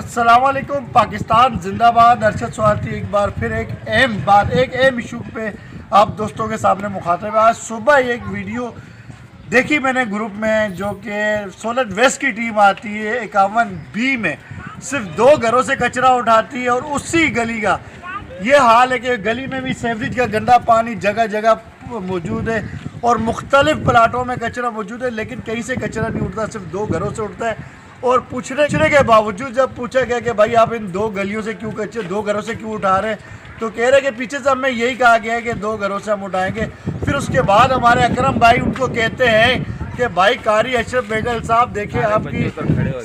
अस्सलाम वालेकुम। पाकिस्तान जिंदाबाद। अरशद स्वाति एक बार फिर एक अहम इशू पे आप दोस्तों के सामने मुखातिब है। आज सुबह एक वीडियो देखी मैंने ग्रुप में, जो कि सोलर वेस्ट की टीम आती है 51B में, सिर्फ 2 घरों से कचरा उठाती है और उसी गली का ये हाल है कि गली में भी सीवरेज का गंदा पानी जगह जगह मौजूद है और मुख्तलिफ प्लाटों में कचरा मौजूद है, लेकिन कहीं से कचरा नहीं उठता, सिर्फ 2 घरों से उठता है। और पूछने के बावजूद जब पूछा गया कि भाई आप इन 2 गलियों से क्यों कचरा 2 घरों से क्यों उठा रहे हैं, तो कह रहे कि पीछे से हमें यही कहा गया है कि 2 घरों से हम उठाएंगे। फिर उसके बाद हमारे अकरम भाई उनको कहते हैं कि भाई कारी अशरफ बेगल साहब देखिए आपकी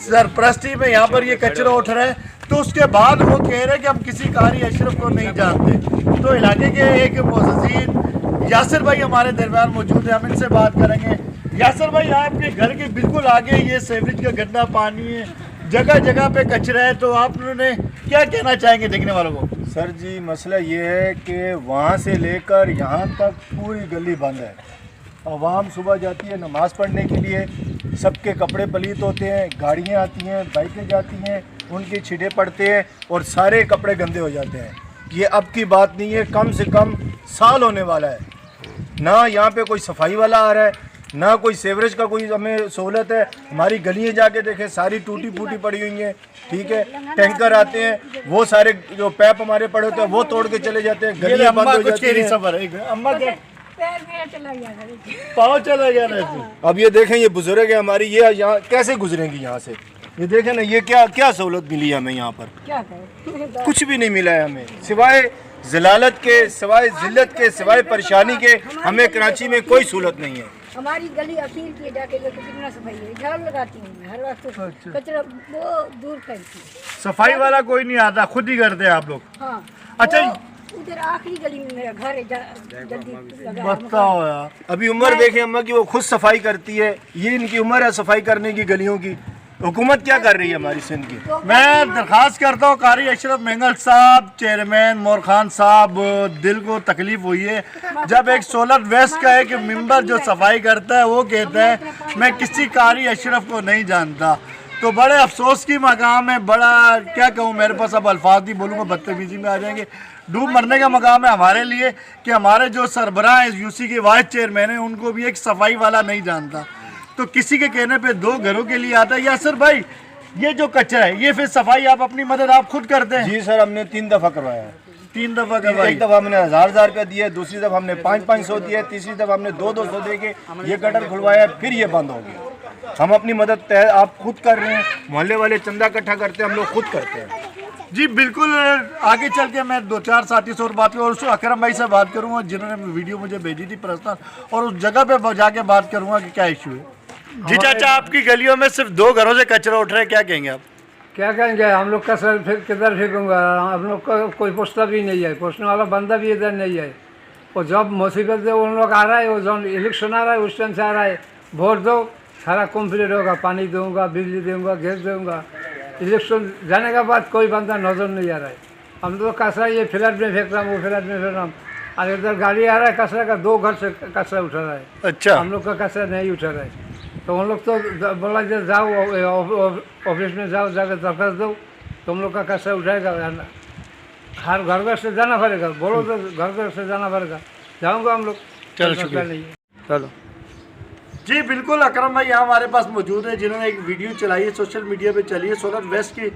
सरपरस्ती में यहाँ पर ये कचरा उठ रहा है। तो उसके बाद वो कह रहे हैं कि हम किसी कारी अशरफ को नहीं जानते। तो इलाके के एक मुअज़्ज़िन यासिर भाई हमारे दरमियान मौजूद है, हम इनसे बात करेंगे। यासिर भाई, आपके घर के बिल्कुल आगे ये सीवरेज का गंदा पानी है, जगह जगह पे कचरा है, तो आप उन्होंने क्या कहना चाहेंगे देखने वालों को? सर जी, मसला ये है कि वहाँ से लेकर यहाँ तक पूरी गली बंद है। आवाम सुबह जाती है नमाज पढ़ने के लिए, सबके कपड़े पलीत होते हैं, गाड़ियाँ आती हैं, बाइकें जाती हैं, उनके छींटे पड़ते हैं और सारे कपड़े गंदे हो जाते हैं। ये अब की बात नहीं है, कम से कम साल होने वाला है। ना यहाँ पे कोई सफाई वाला आ रहा है, ना कोई सीवरेज का कोई हमें सहूलत है। हमारी गलियाँ जाके देखें, सारी टूटी फूटी पड़ी हुई हैं, ठीक है। टैंकर आते हैं, वो सारे जो पैप हमारे पड़े होते हैं वो तोड़ के चले जाते हैं, गलियाँ बंद हो जाती हैं। अम्मा के पाँव चला गया ना। अब ये देखें, ये बुजुर्ग है हमारी, ये यहाँ कैसे गुजरेंगी यहाँ से? ये देखें ना, ये क्या सहूलत मिली है हमें यहाँ पर? कुछ भी नहीं मिला है हमें, सिवाय जलालत के, सिवाय जिल्लत के, सिवाय परेशानी के। हमें कराची में कोई सहूलत नहीं है। हमारी गली अखीर की जाके कितना सफाई है, झाड़ू लगाती हूँ हर वक्त, कचरा वो दूर करती है। सफाई वाला कोई नहीं आता, खुद ही करते हैं आप लोग? हाँ। अच्छा, उधर आखिरी गली में मेरा घर है, जल्दी बताओ यार। अभी उम्र देखें अम्मा की, वो खुद सफाई करती है, ये इनकी उम्र है सफाई करने की गलियों की। हुकूमत क्या कर रही है हमारी सिंध की? मैं दरख्वास्त करता हूँ कारी अशरफ बेगल साहब, चेयरमैन मोर खान साहब, दिल को तकलीफ हुई है जब एक सोलर वेस्ट का एक मेंबर जो सफाई करता है वो कहता है मैं किसी कारी अशरफ को नहीं जानता। तो बड़े अफसोस की मकाम है, बड़ा क्या कहूँ, मेरे पास अब अल्फाज नहीं बोलूँगा, बदतमीजी में आ जाएंगे। डूब मरने का मकाम है हमारे लिए कि हमारे जो सरबराह यूसी के वाइस चेयरमैन हैं उनको भी एक सफाई वाला नहीं जानता। तो किसी के कहने पे 2 घरों के लिए आता है। यासिर भाई, ये जो कचरा है ये फिर सफाई आप अपनी मदद आप खुद करते हैं? जी सर, हमने 3 दफ़ा करवाया है। 3 दफ़ा करवाया? एक दफ़ा हमने 1000 रुपया दिया, दूसरी दफ़ा हमने 500 दिया, तीसरी दफ़ा हमने 200 दे के ये गटर खुलवाया, फिर ये बंद हो गया। हम अपनी मदद आप खुद कर रहे हैं, मोहल्ले वाले चंदा इकट्ठा करते हैं, हम लोग खुद करते हैं। जी बिल्कुल। आगे चल के मैं 2-4 साथी से और बात करूँ, और अकरम भाई से बात करूँगा जिन्होंने वीडियो मुझे भेजी थी पर्सनल, और उस जगह पे जाके बात करूँगा कि क्या इशू है। जी चाचा, आपकी गलियों में सिर्फ 2 घरों से कचरा उठ रहा है, क्या कहेंगे आप? क्या कहेंगे, हम लोग का सर फिर किधर फेंकूँगा? हम लोग का कोई पूछता भी नहीं है, पूछने वाला बंदा भी इधर नहीं है। और जब मुसीबत है उन लोग आ रहा है, वो जब इलेक्शन आ रहा है उस टाइम से आ रहा है, वोट दो सारा कंप्लीट होगा, पानी दूँगा, बिजली दूँगा, गैस दूँगा। इलेक्शन जाने के बाद कोई बंदा नजर नहीं आ रहा है। हम लोग कचरा ये फ्लैट में फेंक रहा हूँ, वो फ्लैट में फेंक रहा हूँ, और इधर गाड़ी आ रहा है कचरा का, 2 घर से कचरा उठा रहा है। अच्छा, हम लोग का कचरा नहीं उठा रहा है। तो उन लोग तो बोला जाओ ऑफिस में जाओ, जाकर दरखास्त दो, तुम लोग का कचरा उठाएगा। हर घर से जाना पड़ेगा, बोलो तो घर से जाना पड़ेगा, जाऊँगा हम लोग। चलो चलो जी बिल्कुल। अकरम भाई यहाँ हमारे पास मौजूद है जिन्होंने एक वीडियो चलाई है, सोशल मीडिया पे चली है। सोलर वेस्ट की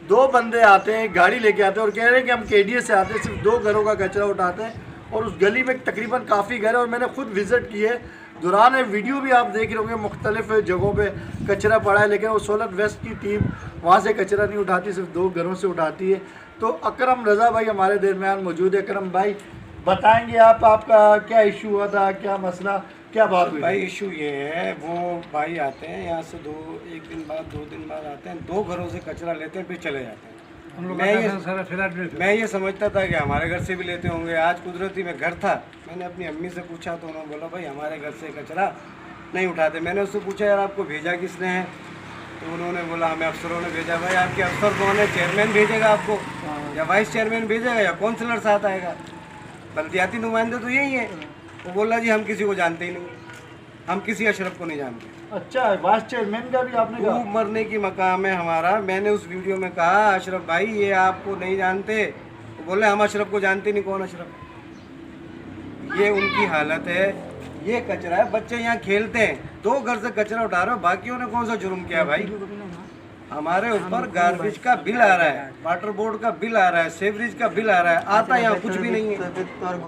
2 बंदे आते हैं, गाड़ी लेके आते हैं और कह रहे हैं कि हम KDA से आते हैं, सिर्फ 2 घरों का कचरा उठाते हैं और उस गली में तकरीबन काफ़ी घर है और मैंने खुद विज़िट की है। दौरान वीडियो भी आप देख रहे होंगे, मुख्तलिफ जगहों पे कचरा पड़ा है, लेकिन वो सोलर वेस्ट की टीम वहाँ से कचरा नहीं उठाती, सिर्फ 2 घरों से उठाती है। तो अकरम रज़ा भाई हमारे दरमियान मौजूद है। अकरम भाई बताएंगे आप, आपका क्या इशू हुआ था, क्या मसला, क्या बात हुई? भाई इशू ये है, वो भाई आते हैं यहाँ से 1 दिन बाद 2 दिन बाद आते हैं, 2 घरों से कचरा लेते हैं फिर चले जाते हैं। मैं ये समझता था कि हमारे घर से भी लेते होंगे। आज कुदरती में घर था, मैंने अपनी अम्मी से पूछा तो उन्होंने बोला भाई हमारे घर से कचरा नहीं उठाते। मैंने उससे पूछा यार आपको भेजा किसने है, तो उन्होंने बोला हमें अफसरों ने भेजा। भाई आपके अफसर कौन है? चेयरमैन भेजेगा आपको, या वाइस चेयरमैन भेजेगा, या काउंसलर साथ आएगा? बल्दियाती नुमाइंदे तो यही है। वो बोला जी हम किसी को जानते ही नहीं। हम किसी अशरफ को नहीं जानते। अच्छा, वाइस चेयरमैन का भी आपने खूब कहा? मरने की मकाम है हमारा। मैंने उस वीडियो में कहा अशरफ भाई ये आपको नहीं जानते, तो बोले हम अशरफ को जानते नहीं, कौन अशरफ। ये उनकी हालत है। ये कचरा है, बच्चे यहाँ खेलते हैं, 2 घर से कचरा उठा रहे हो, बाकियों ने कौन सा जुर्म किया भाई? हमारे ऊपर गार्बेज का बिल आ रहा है, वाटर बोर्ड का बिल आ रहा है, सेवरेज का बिल आ रहा है, आता यहाँ कुछ भी नहीं है।